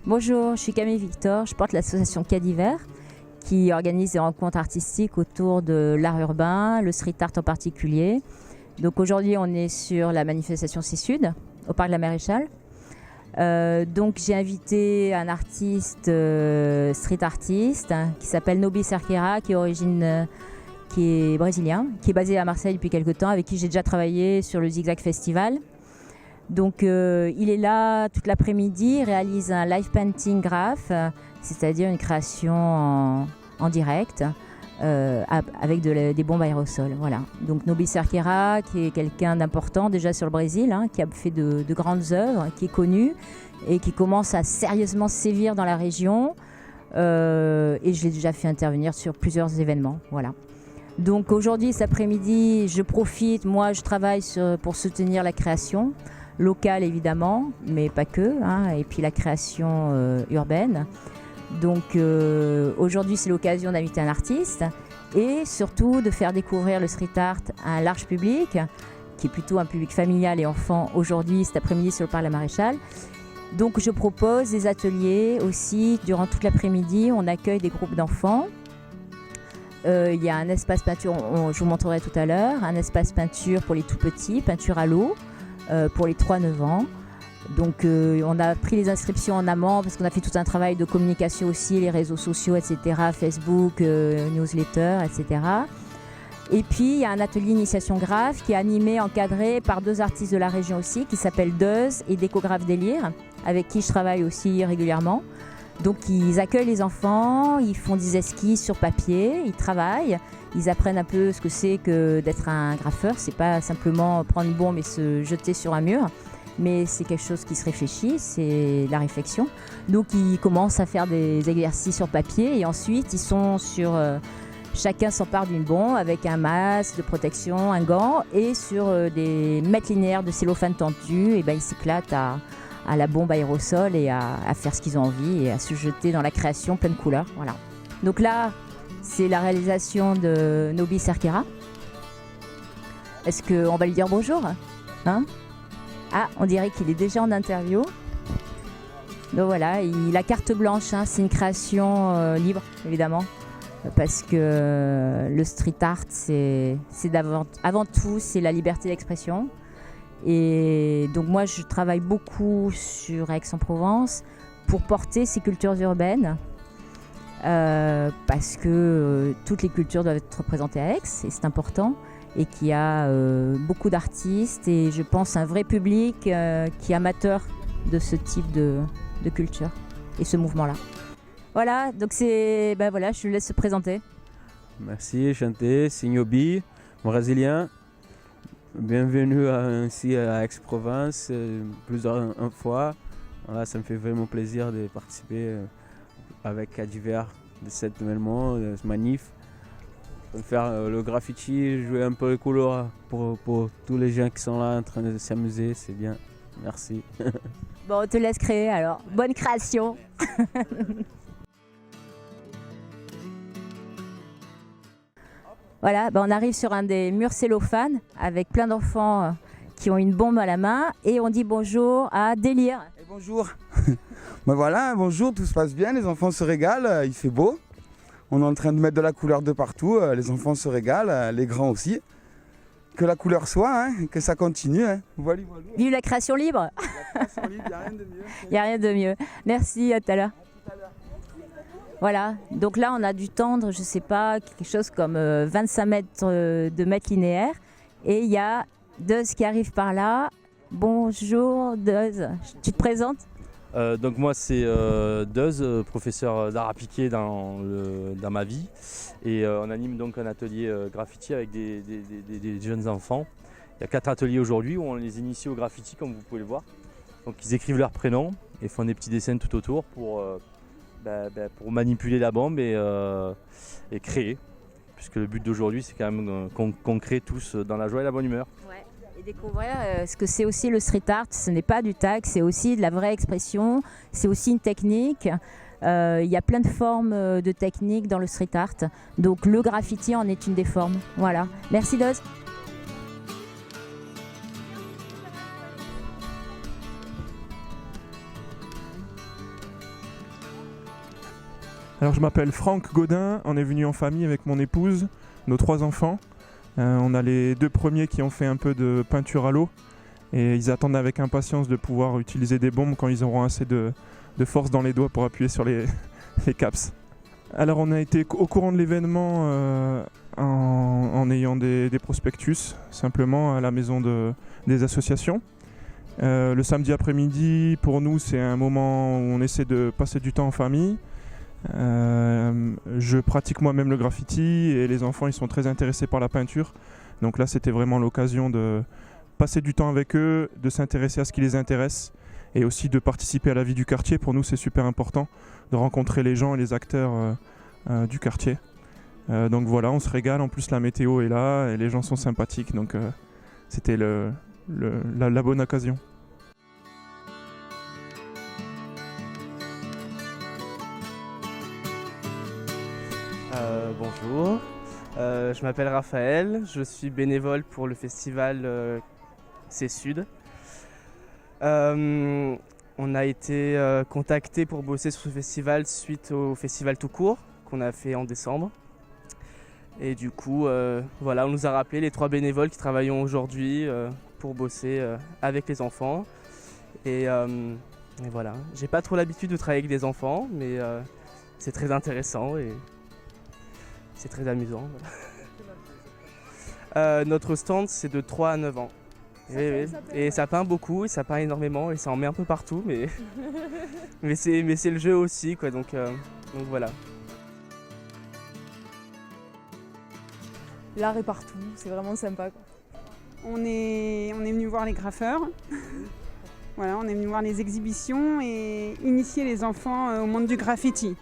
Bonjour, je suis Camille Victor, je porte l'association Cas d'hiver qui organise des rencontres artistiques autour de l'art urbain, le street art en particulier. Donc aujourd'hui on est sur la manifestation C-Sud au parc de la Maréchale. Donc j'ai invité un artiste, street artiste, qui s'appelle Nobi Cerqueira, qui est brésilien, qui est basé à Marseille depuis quelques temps, avec qui j'ai déjà travaillé sur le Zigzag Festival. Donc il est là toute l'après-midi, il réalise un live painting graph, c'est-à-dire une création en direct avec des bombes aérosols. Voilà. Donc Nobi Cerqueira, qui est quelqu'un d'important déjà sur le Brésil, qui a fait de grandes œuvres, qui est connu et qui commence à sérieusement sévir dans la région. Et je l'ai déjà fait intervenir sur plusieurs événements. Voilà. Donc aujourd'hui, cet après-midi, je profite, moi je travaille pour soutenir la création locale évidemment, mais pas que, et puis la création urbaine. Donc aujourd'hui c'est l'occasion d'inviter un artiste et surtout de faire découvrir le street art à un large public, qui est plutôt un public familial et enfant aujourd'hui, cet après-midi sur le parc de la Maréchale. Donc je propose des ateliers aussi durant toute l'après-midi, on accueille des groupes d'enfants. Il y a un espace peinture, je vous montrerai tout à l'heure, un espace peinture pour les tout petits, peinture à l'eau, pour les 3-9 ans. Donc on a pris les inscriptions en amont parce qu'on a fait tout un travail de communication aussi, les réseaux sociaux, etc., Facebook, newsletter, etc. Et puis il y a un atelier initiation graphe qui est animé, encadré par 2 artistes de la région aussi, qui s'appellent Deuz et Décographe Délire, avec qui je travaille aussi régulièrement. Donc ils accueillent les enfants, ils font des esquisses sur papier, ils travaillent, ils apprennent un peu ce que c'est que d'être un graffeur. C'est pas simplement prendre une bombe et se jeter sur un mur, mais c'est quelque chose qui se réfléchit, c'est la réflexion. Donc ils commencent à faire des exercices sur papier et ensuite ils sont sur... chacun s'empare d'une bombe avec un masque de protection, un gant, et sur des mètres linéaires de cellophane tendu, et ils s'éclatent à la bombe aérosol et à faire ce qu'ils ont envie et à se jeter dans la création pleine de couleurs. Voilà. Donc là, c'est la réalisation de Nobi Cerqueira. Est-ce qu'on va lui dire bonjour, Ah, on dirait qu'il est déjà en interview. Donc voilà, il a carte blanche, c'est une création libre, évidemment. Parce que le street art, c'est avant tout, c'est la liberté d'expression. Et donc moi, je travaille beaucoup sur Aix-en-Provence pour porter ces cultures urbaines. Parce que toutes les cultures doivent être représentées à Aix, et c'est important. Et qu'il y a beaucoup d'artistes et je pense un vrai public qui est amateur de ce type de culture et ce mouvement-là. Voilà, donc voilà, je te laisse se présenter. Merci, chanté, c'est Nobi, brésilien. Bienvenue ici à Aix-Provence plusieurs fois. Voilà, ça me fait vraiment plaisir de participer avec Cas d'hiver de cet événement, de ce manif. Faire le graffiti, jouer un peu les couleurs pour tous les gens qui sont là en train de s'amuser, c'est bien. Merci. Bon, on te laisse créer alors. Bonne création. Voilà, on arrive sur un des murs cellophane avec plein d'enfants qui ont une bombe à la main et on dit bonjour à Délire. Et bonjour. Voilà, bonjour, tout se passe bien, les enfants se régalent, il fait beau. On est en train de mettre de la couleur de partout, les enfants se régalent, les grands aussi. Que la couleur soit, que ça continue. Voilà, voilà. Vive la création libre. La création libre, il n'y a rien de mieux. Il n'y a rien de mieux. Merci, à tout à l'heure. Voilà, donc là on a du tendre, je ne sais pas, quelque chose comme 25 mètres de mètres linéaires. Et il y a Deuz qui arrive par là. Bonjour Deuz, tu te présentes ? Donc moi c'est Deuz, professeur d'art appliqué dans ma vie, et on anime donc un atelier graffiti avec des jeunes enfants. Il y a 4 ateliers aujourd'hui où on les initie au graffiti comme vous pouvez le voir. Donc ils écrivent leur prénom et font des petits dessins tout autour pour manipuler la bombe et créer. Puisque le but d'aujourd'hui c'est quand même qu'on crée tous dans la joie et la bonne humeur. Ouais. Et découvrir ce que c'est aussi le street art, ce n'est pas du tag, c'est aussi de la vraie expression, c'est aussi une technique. Il y a plein de formes de techniques dans le street art, donc le graffiti en est une des formes. Voilà, merci Deuz. Alors je m'appelle Franck Gaudin, on est venu en famille avec mon épouse, nos 3 enfants. On a les 2 premiers qui ont fait un peu de peinture à l'eau et ils attendent avec impatience de pouvoir utiliser des bombes quand ils auront assez de force dans les doigts pour appuyer sur les caps. Alors on a été au courant de l'événement en ayant des prospectus simplement à la maison des associations. Le samedi après-midi, pour nous, c'est un moment où on essaie de passer du temps en famille. Je pratique moi-même le graffiti et les enfants ils sont très intéressés par la peinture. Donc là, c'était vraiment l'occasion de passer du temps avec eux, de s'intéresser à ce qui les intéresse et aussi de participer à la vie du quartier. Pour nous, c'est super important de rencontrer les gens et les acteurs du quartier. Donc voilà, on se régale. En plus, la météo est là et les gens sont sympathiques. Donc c'était la bonne occasion. Bonjour, je m'appelle Raphaël, je suis bénévole pour le festival C-Sud. On a été contacté pour bosser sur ce festival suite au festival tout court qu'on a fait en décembre. Et du coup, voilà, on nous a rappelé les 3 bénévoles qui travaillent aujourd'hui pour bosser avec les enfants. Et voilà, j'ai pas trop l'habitude de travailler avec des enfants, mais c'est très intéressant et c'est très amusant. Notre stand, c'est de 3 à 9 ans. Et ça peint beaucoup, et ça peint énormément, et ça en met un peu partout, mais, mais c'est le jeu aussi, quoi, donc voilà. L'art est partout, c'est vraiment sympa, quoi. On est venu voir les graffeurs. Voilà, on est venu voir les exhibitions et initier les enfants au monde du graffiti.